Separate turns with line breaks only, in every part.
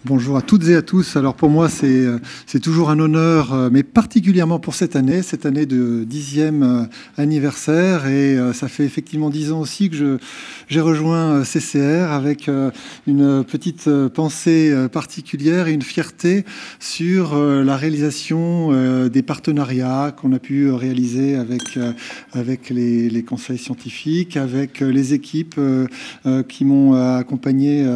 Bonjour à toutes et à tous. Alors pour moi, c'est toujours un honneur, mais particulièrement pour cette année de 10e anniversaire. Et ça fait effectivement 10 ans aussi que j'ai rejoint CCR avec une petite pensée particulière et une fierté sur la réalisation des partenariats qu'on a pu réaliser avec les conseils scientifiques, avec les équipes qui m'ont accompagné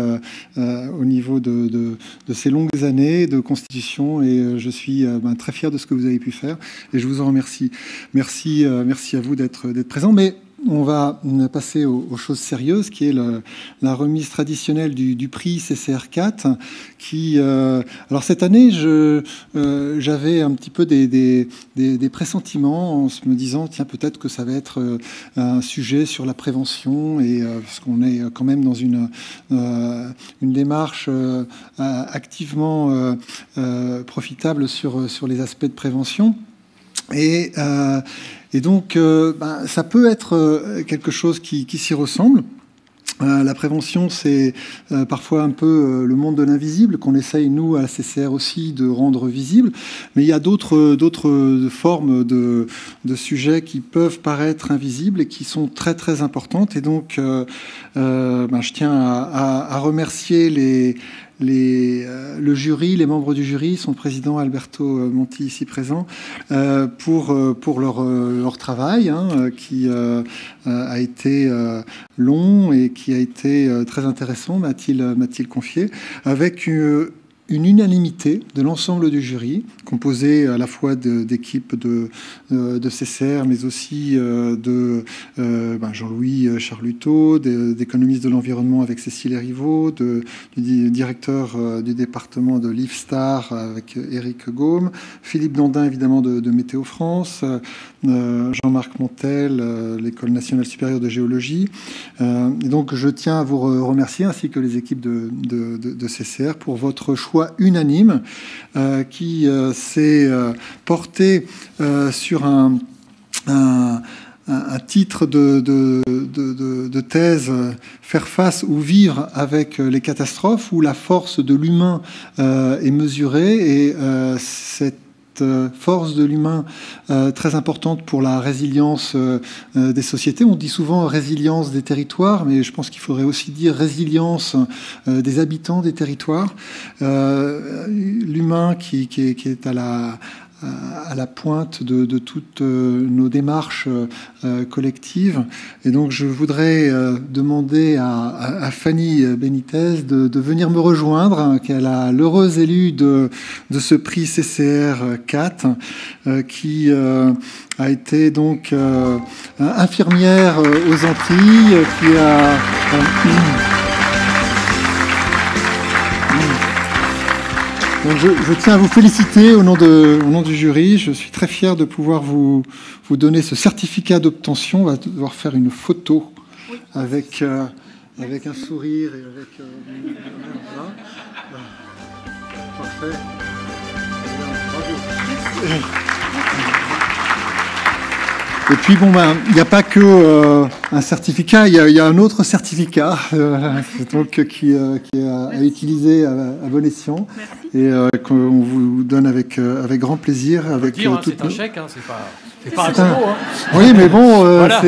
au niveau de ces longues années de constitution, et je suis très fier de ce que vous avez pu faire et je vous en remercie. Merci à vous d'être présent. Mais on va passer aux choses sérieuses, qui est la remise traditionnelle du prix CCR4, qui... alors cette année, j'avais un petit peu des pressentiments en me disant, tiens, peut-être que ça va être un sujet sur la prévention, et parce qu'on est quand même dans une démarche activement profitable sur les aspects de prévention. Et donc, ça peut être quelque chose qui s'y ressemble. La prévention, c'est parfois un peu le monde de l'invisible qu'on essaye, nous, à la CCR aussi, de rendre visible. Mais il y a d'autres formes de sujets qui peuvent paraître invisibles et qui sont très, très importantes. Et donc, je tiens à remercier le jury, les membres du jury, son président Alberto Monti, ici présent, pour leur travail, qui a été long et qui a été très intéressant, m'a-t-il confié, avec une unanimité de l'ensemble du jury, composé à la fois d'équipes de CCR, mais aussi de Jean-Louis Charluteau, d'économistes de l'environnement avec Cécile Erivo, du directeur du département de l'IFSTAR avec Éric Gaume, Philippe Dandin, évidemment, de Météo France, Jean-Marc Montel, l'École nationale supérieure de géologie. Et donc, je tiens à vous remercier, ainsi que les équipes de CCR, pour votre choix unanime qui s'est porté sur un titre de thèse, faire face ou vivre avec les catastrophes, où la force de l'humain est mesurée, et cette force de l'humain très importante pour la résilience des sociétés. On dit souvent résilience des territoires, mais je pense qu'il faudrait aussi dire résilience des habitants des territoires. L'humain qui est à la pointe de toutes nos démarches collectives. Et donc, je voudrais demander à Fanny Benitez de venir me rejoindre, qui est l'heureuse élue de ce prix CCR 4, qui a été donc infirmière aux Antilles, qui a... Donc je tiens à vous féliciter au nom du jury. Je suis très fier de pouvoir vous donner ce certificat d'obtention. On va devoir faire une photo avec un sourire et avec... voilà. Parfait. Bravo. Et puis, il n'y a pas que un certificat, il y a un autre certificat donc, qui est à utiliser à bon escient. Merci. Et qu'on vous donne avec grand plaisir. Avec,
c'est un chèque, c'est pas un cadeau.
Oui, mais bon, voilà.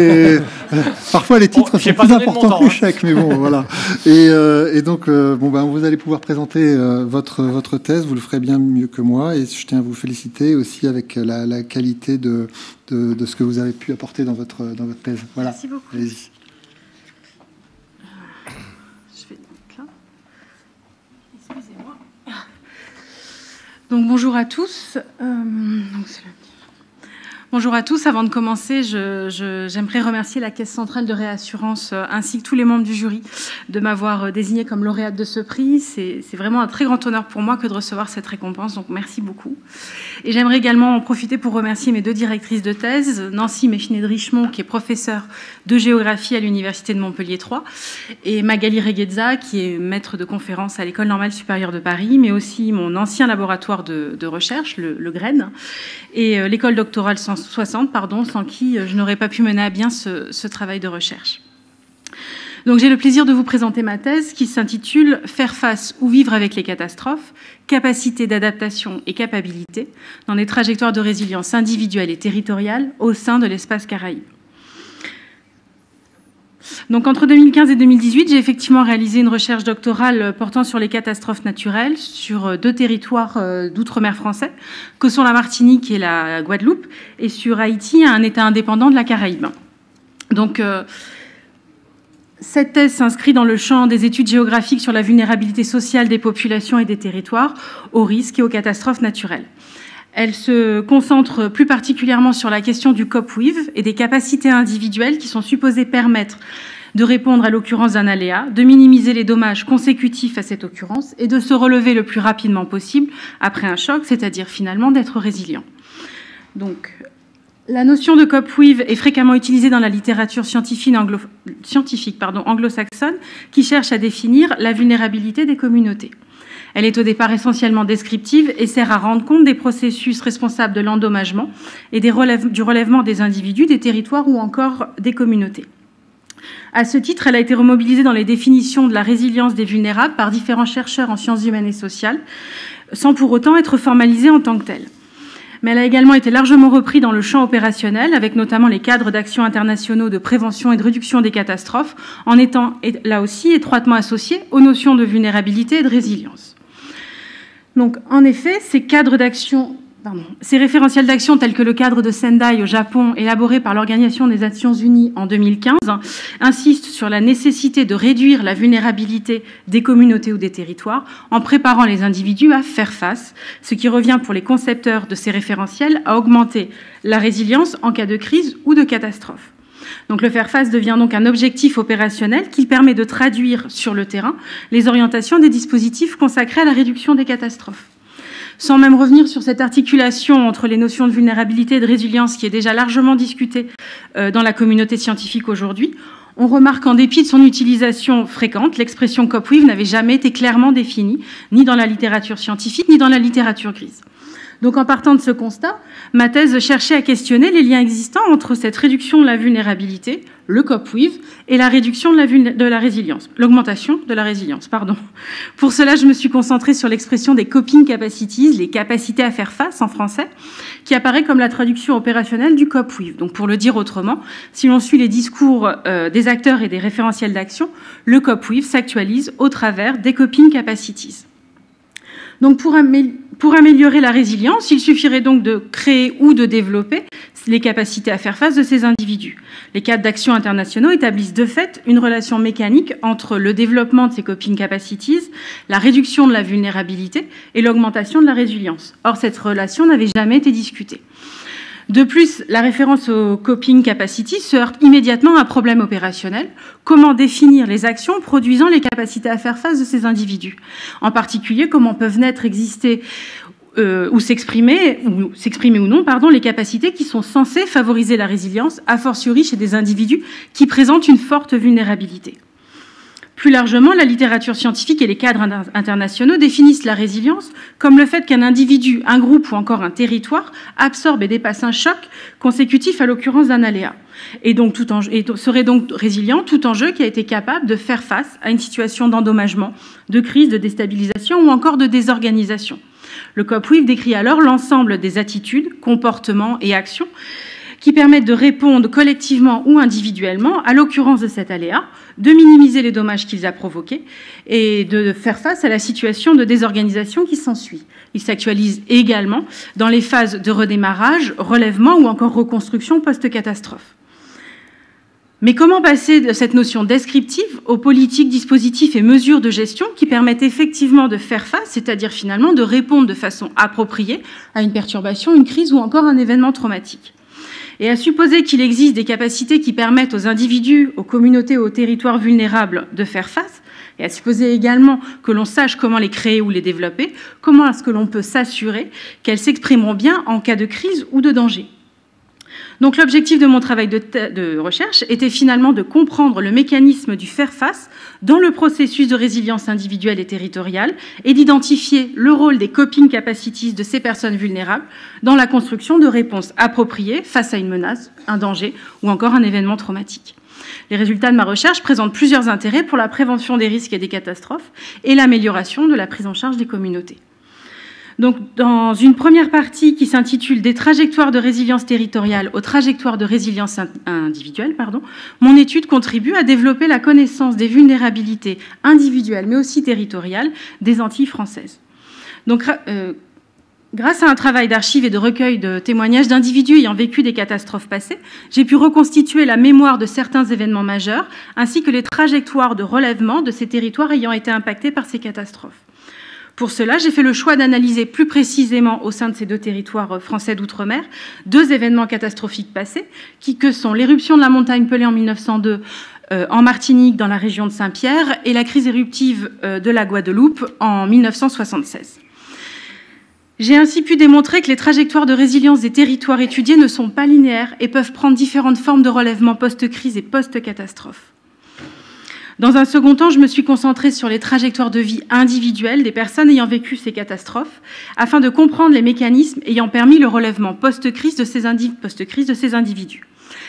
Parfois les titres sont plus importants que le
chèque,
chèque, mais bon, voilà. Et donc, vous allez pouvoir présenter votre thèse, vous le ferez bien mieux que moi, et je tiens à vous féliciter aussi avec la qualité de ce que vous avez pu apporter dans votre thèse. Voilà.
Merci beaucoup.
Allez-y.
Je vais donc là. Excusez-moi. Donc bonjour à tous. Bonjour à tous. Avant de commencer, j'aimerais remercier la Caisse centrale de réassurance ainsi que tous les membres du jury de m'avoir désignée comme lauréate de ce prix. C'est vraiment un très grand honneur pour moi que de recevoir cette récompense, donc merci beaucoup. Et j'aimerais également en profiter pour remercier mes deux directrices de thèse, Nancy Méchinet-Richemont, qui est professeure de géographie à l'Université de Montpellier 3, et Magali Reguezza, qui est maître de conférence à l'École normale supérieure de Paris, mais aussi mon ancien laboratoire de recherche, le GREN, et l'école doctorale 160, sans qui je n'aurais pas pu mener à bien ce travail de recherche. Donc j'ai le plaisir de vous présenter ma thèse qui s'intitule « Faire face ou vivre avec les catastrophes, capacité d'adaptation et capacité dans des trajectoires de résilience individuelle et territoriale au sein de l'espace Caraïbe ». Donc entre 2015 et 2018, j'ai effectivement réalisé une recherche doctorale portant sur les catastrophes naturelles sur 2 territoires d'outre-mer français, que sont la Martinique et la Guadeloupe, et sur Haïti, un État indépendant de la Caraïbe. Donc cette thèse s'inscrit dans le champ des études géographiques sur la vulnérabilité sociale des populations et des territoires aux risques et aux catastrophes naturelles. Elle se concentre plus particulièrement sur la question du COP-WIV et des capacités individuelles qui sont supposées permettre de répondre à l'occurrence d'un aléa, de minimiser les dommages consécutifs à cette occurrence et de se relever le plus rapidement possible après un choc, c'est-à-dire finalement d'être résilient. Donc, la notion de COP-WIV est fréquemment utilisée dans la littérature scientifique anglo-saxonne qui cherche à définir la vulnérabilité des communautés. Elle est au départ essentiellement descriptive et sert à rendre compte des processus responsables de l'endommagement et du relèvement des individus, des territoires ou encore des communautés. À ce titre, elle a été remobilisée dans les définitions de la résilience des vulnérables par différents chercheurs en sciences humaines et sociales, sans pour autant être formalisée en tant que telle. Mais elle a également été largement reprise dans le champ opérationnel, avec notamment les cadres d'action internationaux de prévention et de réduction des catastrophes, en étant là aussi étroitement associée aux notions de vulnérabilité et de résilience. Donc, en effet, ces référentiels d'action tels que le cadre de Sendai au Japon, élaboré par l'Organisation des Nations Unies en 2015, insistent sur la nécessité de réduire la vulnérabilité des communautés ou des territoires en préparant les individus à faire face, ce qui revient pour les concepteurs de ces référentiels à augmenter la résilience en cas de crise ou de catastrophe. Donc le faire face devient donc un objectif opérationnel qui permet de traduire sur le terrain les orientations des dispositifs consacrés à la réduction des catastrophes. Sans même revenir sur cette articulation entre les notions de vulnérabilité et de résilience qui est déjà largement discutée dans la communauté scientifique aujourd'hui, on remarque qu'en dépit de son utilisation fréquente, l'expression COP-WIV n'avait jamais été clairement définie, ni dans la littérature scientifique, ni dans la littérature grise. Donc en partant de ce constat, ma thèse cherchait à questionner les liens existants entre cette réduction de la vulnérabilité, le COP-WIV, et la réduction de la résilience, l'augmentation de la résilience, pardon. Pour cela, je me suis concentrée sur l'expression des coping capacities, les capacités à faire face en français, qui apparaît comme la traduction opérationnelle du COP-WIV. Donc pour le dire autrement, si l'on suit les discours des acteurs et des référentiels d'action, le COP-WIV s'actualise au travers des coping capacities. Donc pour améliorer la résilience, il suffirait donc de créer ou de développer les capacités à faire face de ces individus. Les cadres d'action internationaux établissent de fait une relation mécanique entre le développement de ces coping capacities, la réduction de la vulnérabilité et l'augmentation de la résilience. Or, cette relation n'avait jamais été discutée. De plus, la référence au coping capacity se heurte immédiatement à un problème opérationnel. Comment définir les actions produisant les capacités à faire face de ces individus? En particulier, comment peuvent naître, exister ou s'exprimer ou non, les capacités qui sont censées favoriser la résilience, a fortiori chez des individus qui présentent une forte vulnérabilité. Plus largement, la littérature scientifique et les cadres internationaux définissent la résilience comme le fait qu'un individu, un groupe ou encore un territoire absorbe et dépasse un choc consécutif à l'occurrence d'un aléa. Et serait donc résilient tout enjeu qui a été capable de faire face à une situation d'endommagement, de crise, de déstabilisation ou encore de désorganisation. Le COP-WIV décrit alors l'ensemble des attitudes, comportements et actions qui permettent de répondre collectivement ou individuellement à l'occurrence de cet aléa, de minimiser les dommages qu'il a provoqués et de faire face à la situation de désorganisation qui s'ensuit. Il s'actualise également dans les phases de redémarrage, relèvement ou encore reconstruction post-catastrophe. Mais comment passer de cette notion descriptive aux politiques, dispositifs et mesures de gestion qui permettent effectivement de faire face, c'est-à-dire finalement de répondre de façon appropriée à une perturbation, une crise ou encore un événement traumatique? Et à supposer qu'il existe des capacités qui permettent aux individus, aux communautés, aux territoires vulnérables de faire face, et à supposer également que l'on sache comment les créer ou les développer, comment est-ce que l'on peut s'assurer qu'elles s'exprimeront bien en cas de crise ou de danger? Donc l'objectif de mon travail de recherche était finalement de comprendre le mécanisme du faire-face dans le processus de résilience individuelle et territoriale et d'identifier le rôle des coping capacities de ces personnes vulnérables dans la construction de réponses appropriées face à une menace, un danger ou encore un événement traumatique. Les résultats de ma recherche présentent plusieurs intérêts pour la prévention des risques et des catastrophes et l'amélioration de la prise en charge des communautés. Donc, dans une première partie qui s'intitule « Des trajectoires de résilience territoriale aux trajectoires de résilience individuelle », mon étude contribue à développer la connaissance des vulnérabilités individuelles, mais aussi territoriales, des Antilles françaises. Donc, grâce à un travail d'archives et de recueil de témoignages d'individus ayant vécu des catastrophes passées, j'ai pu reconstituer la mémoire de certains événements majeurs, ainsi que les trajectoires de relèvement de ces territoires ayant été impactés par ces catastrophes. Pour cela, j'ai fait le choix d'analyser plus précisément au sein de ces deux territoires français d'outre-mer 2 événements catastrophiques passés, que sont l'éruption de la montagne Pelée en 1902 en Martinique, dans la région de Saint-Pierre, et la crise éruptive de la Guadeloupe en 1976. J'ai ainsi pu démontrer que les trajectoires de résilience des territoires étudiés ne sont pas linéaires et peuvent prendre différentes formes de relèvement post-crise et post-catastrophe. Dans un second temps, je me suis concentrée sur les trajectoires de vie individuelles des personnes ayant vécu ces catastrophes, afin de comprendre les mécanismes ayant permis le relèvement post-crise de ces individus.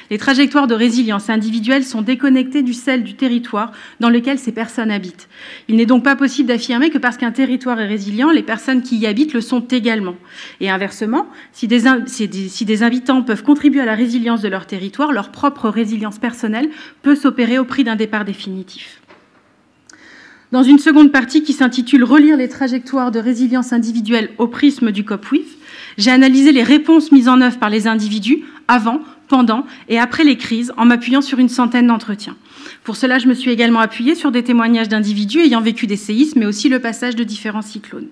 Les trajectoires de résilience individuelle sont déconnectées du celle du territoire dans lequel ces personnes habitent. Il n'est donc pas possible d'affirmer que parce qu'un territoire est résilient, les personnes qui y habitent le sont également. Et inversement, si des habitants peuvent contribuer à la résilience de leur territoire, leur propre résilience personnelle peut s'opérer au prix d'un départ définitif. Dans une seconde partie qui s'intitule « Relire les trajectoires de résilience individuelle au prisme du COPWIF », j'ai analysé les réponses mises en œuvre par les individus avant, pendant et après les crises en m'appuyant sur une centaine d'entretiens. Pour cela, je me suis également appuyée sur des témoignages d'individus ayant vécu des séismes, mais aussi le passage de différents cyclones.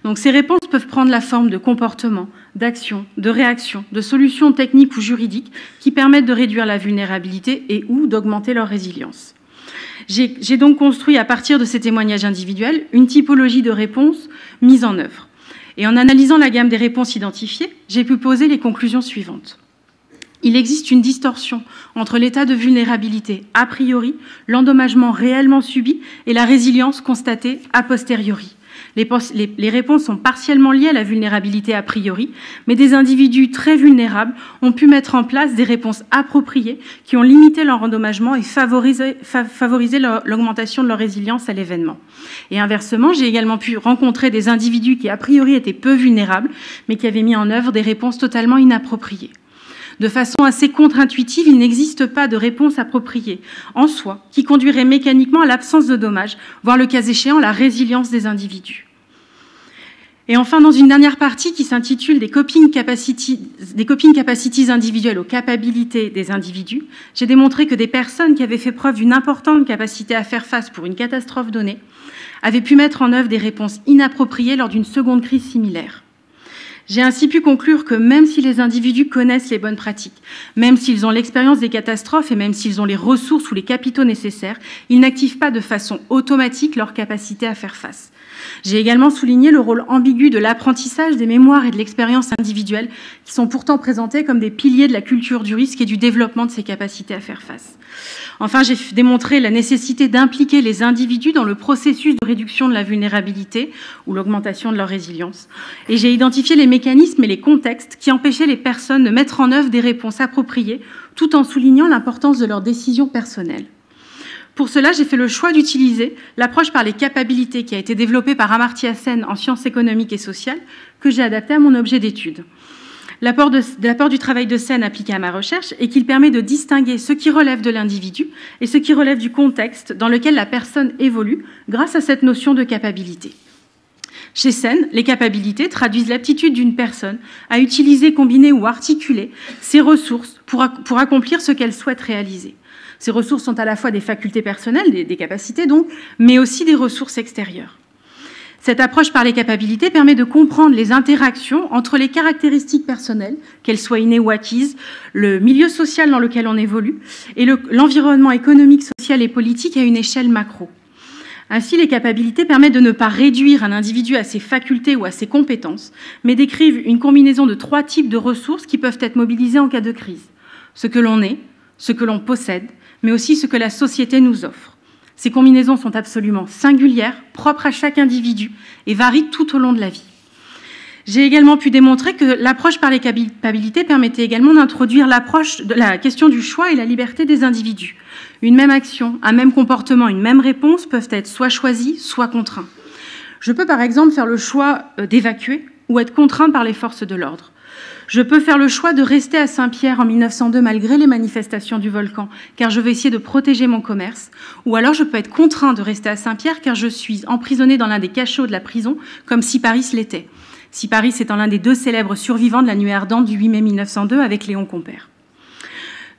Donc, ces réponses peuvent prendre la forme de comportements, d'actions, de réactions, de solutions techniques ou juridiques qui permettent de réduire la vulnérabilité et ou d'augmenter leur résilience. J'ai donc construit à partir de ces témoignages individuels une typologie de réponses mises en œuvre. Et en analysant la gamme des réponses identifiées, j'ai pu poser les conclusions suivantes. Il existe une distorsion entre l'état de vulnérabilité a priori, l'endommagement réellement subi et la résilience constatée a posteriori. Les réponses sont partiellement liées à la vulnérabilité a priori, mais des individus très vulnérables ont pu mettre en place des réponses appropriées qui ont limité leur endommagement et favorisé l'augmentation de leur résilience à l'événement. Et inversement, j'ai également pu rencontrer des individus qui a priori étaient peu vulnérables, mais qui avaient mis en œuvre des réponses totalement inappropriées. De façon assez contre-intuitive, il n'existe pas de réponse appropriée en soi qui conduirait mécaniquement à l'absence de dommages, voire le cas échéant la résilience des individus. Et enfin, dans une dernière partie qui s'intitule des coping capacities individuelles aux capabilités des individus, j'ai démontré que des personnes qui avaient fait preuve d'une importante capacité à faire face pour une catastrophe donnée avaient pu mettre en œuvre des réponses inappropriées lors d'une seconde crise similaire. J'ai ainsi pu conclure que même si les individus connaissent les bonnes pratiques, même s'ils ont l'expérience des catastrophes et même s'ils ont les ressources ou les capitaux nécessaires, ils n'activent pas de façon automatique leur capacité à faire face. J'ai également souligné le rôle ambigu de l'apprentissage des mémoires et de l'expérience individuelle, qui sont pourtant présentés comme des piliers de la culture du risque et du développement de ces capacités à faire face. Enfin, j'ai démontré la nécessité d'impliquer les individus dans le processus de réduction de la vulnérabilité ou l'augmentation de leur résilience. Et j'ai identifié les mécanismes et les contextes qui empêchaient les personnes de mettre en œuvre des réponses appropriées, tout en soulignant l'importance de leurs décisions personnelles. Pour cela, j'ai fait le choix d'utiliser l'approche par les capabilités qui a été développée par Amartya Sen en sciences économiques et sociales, que j'ai adaptée à mon objet d'étude. L'apport du travail de Sen appliqué à ma recherche est qu'il permet de distinguer ce qui relève de l'individu et ce qui relève du contexte dans lequel la personne évolue grâce à cette notion de capacité. Chez Sen, les capacités traduisent l'aptitude d'une personne à utiliser, combiner ou articuler ses ressources pour accomplir ce qu'elle souhaite réaliser. Ces ressources sont à la fois des facultés personnelles, des capacités donc, mais aussi des ressources extérieures. Cette approche par les capacités permet de comprendre les interactions entre les caractéristiques personnelles, qu'elles soient innées ou acquises, le milieu social dans lequel on évolue et l'environnement économique, social et politique à une échelle macro. Ainsi, les capacités permettent de ne pas réduire un individu à ses facultés ou à ses compétences, mais décrivent une combinaison de 3 types de ressources qui peuvent être mobilisées en cas de crise. Ce que l'on est, ce que l'on possède, mais aussi ce que la société nous offre. Ces combinaisons sont absolument singulières, propres à chaque individu et varient tout au long de la vie. J'ai également pu démontrer que l'approche par les culpabilités permettait également d'introduire l'approche de la question du choix et la liberté des individus. Une même action, un même comportement, une même réponse peuvent être soit choisis, soit contraints. Je peux par exemple faire le choix d'évacuer ou être contraint par les forces de l'ordre. Je peux faire le choix de rester à Saint-Pierre en 1902 malgré les manifestations du volcan, car je veux essayer de protéger mon commerce. Ou alors je peux être contraint de rester à Saint-Pierre car je suis emprisonné dans l'un des cachots de la prison, comme Syparis l'était. Syparis étant l'un des 2 célèbres survivants de la nuit ardente du 8 mai 1902 avec Léon Compère.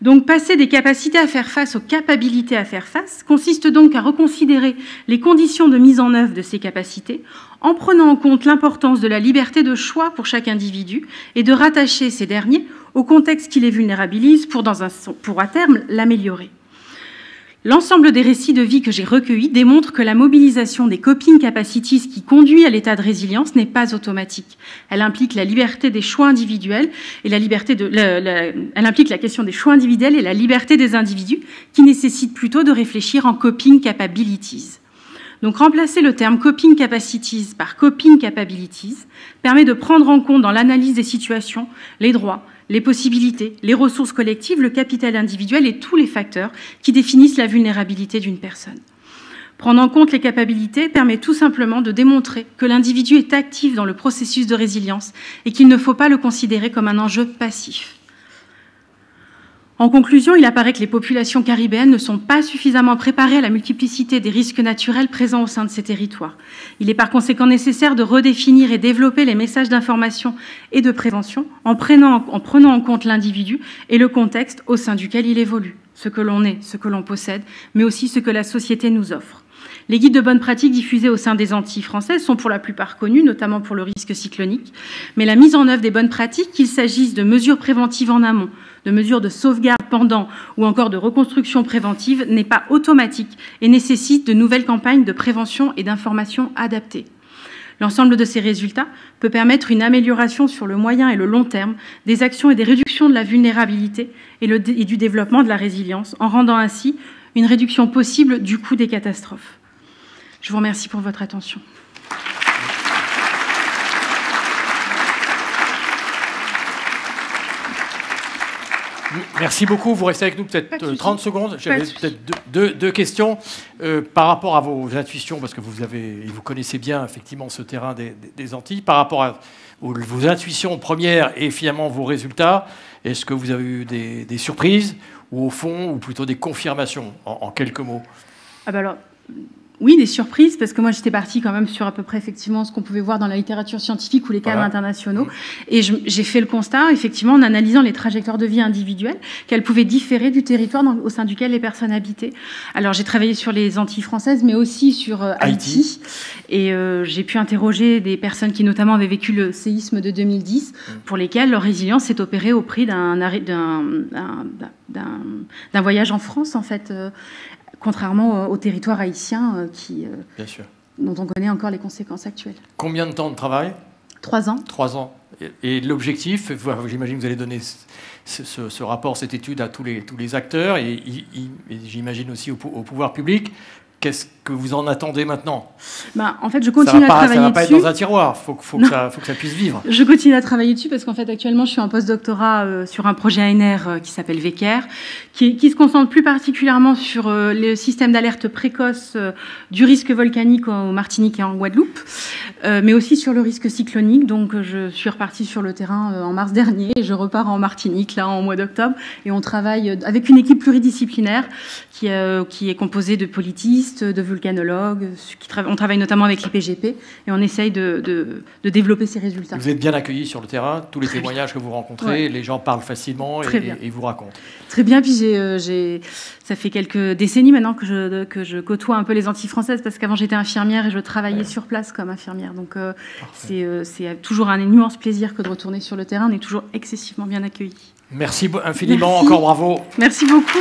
Donc passer des capacités à faire face aux capabilités à faire face consiste donc à reconsidérer les conditions de mise en œuvre de ces capacités en prenant en compte l'importance de la liberté de choix pour chaque individu et de rattacher ces derniers au contexte qui les vulnérabilise pour à terme l'améliorer. L'ensemble des récits de vie que j'ai recueillis démontrent que la mobilisation des coping capacities qui conduit à l'état de résilience n'est pas automatique. Elle implique la liberté des choix individuels et elle implique la question des choix individuels et la liberté des individus qui nécessitent plutôt de réfléchir en coping capabilities. Donc remplacer le terme coping capacities par coping capabilities permet de prendre en compte dans l'analyse des situations les droits, les possibilités, les ressources collectives, le capital individuel et tous les facteurs qui définissent la vulnérabilité d'une personne. Prendre en compte les capacités permet tout simplement de démontrer que l'individu est actif dans le processus de résilience et qu'il ne faut pas le considérer comme un enjeu passif. En conclusion, il apparaît que les populations caribéennes ne sont pas suffisamment préparées à la multiplicité des risques naturels présents au sein de ces territoires. Il est par conséquent nécessaire de redéfinir et développer les messages d'information et de prévention en prenant en compte l'individu et le contexte au sein duquel il évolue, ce que l'on est, ce que l'on possède, mais aussi ce que la société nous offre. Les guides de bonnes pratiques diffusés au sein des Antilles françaises sont pour la plupart connus, notamment pour le risque cyclonique, mais la mise en œuvre des bonnes pratiques, qu'il s'agisse de mesures préventives en amont, de mesures de sauvegarde pendant ou encore de reconstruction préventive, n'est pas automatique et nécessite de nouvelles campagnes de prévention et d'information adaptées. L'ensemble de ces résultats peut permettre une amélioration sur le moyen et le long terme des actions et des réductions de la vulnérabilité et du développement de la résilience, en rendant ainsi une réduction possible du coût des catastrophes. Je vous remercie pour votre attention.
Merci beaucoup. Vous restez avec nous peut-être 30 secondes. J'avais peut-être deux questions par rapport à vos intuitions, parce que vous connaissez bien effectivement ce terrain des Antilles. Par rapport à vos intuitions premières et finalement vos résultats, est-ce que vous avez eu des surprises ou au fond, ou plutôt des confirmations en quelques mots?
Oui, des surprises, parce que moi j'étais partie quand même sur à peu près effectivement ce qu'on pouvait voir dans la littérature scientifique ou les cadres internationaux. Et j'ai fait le constat, effectivement, en analysant les trajectoires de vie individuelles, qu'elles pouvaient différer du territoire au sein duquel les personnes habitaient. Alors j'ai travaillé sur les Antilles françaises, mais aussi sur Haïti. Et j'ai pu interroger des personnes qui notamment avaient vécu le séisme de 2010, pour lesquelles leur résilience s'est opérée au prix d'un voyage en France, en fait. Contrairement au territoire haïtien dont on connaît encore les conséquences actuelles.
Combien de temps de travail?
3 ans.
3 ans. Et l'objectif, j'imagine que vous allez donner ce rapport, cette étude à tous les acteurs et j'imagine aussi au pouvoir public. Qu'est-ce que vous en attendez maintenant?
En fait, je continue à travailler dessus. Ça ne va pas être
dans un tiroir, faut que ça puisse vivre.
Je continue à travailler dessus parce qu'en fait, actuellement, je suis en post-doctorat sur un projet ANR qui s'appelle VECAIR, qui se concentre plus particulièrement sur le système d'alerte précoce du risque volcanique en Martinique et en Guadeloupe, mais aussi sur le risque cyclonique. Donc, je suis repartie sur le terrain en mars dernier et je repars en Martinique, là, en mois d'octobre. Et on travaille avec une équipe pluridisciplinaire qui est composée de politistes, de vulcanologues. On travaille notamment avec l'IPGP et on essaye de développer ces résultats.
Vous êtes bien accueillis sur le terrain, tous les témoignages que vous rencontrez, les gens parlent facilement et vous racontent. Très bien, puis
ça fait quelques décennies maintenant que je côtoie un peu les Antilles françaises parce qu'avant j'étais infirmière et je travaillais sur place comme infirmière. Donc c'est toujours un immense plaisir que de retourner sur le terrain. On est toujours excessivement bien accueillis.
Merci infiniment, encore bravo.
Merci beaucoup.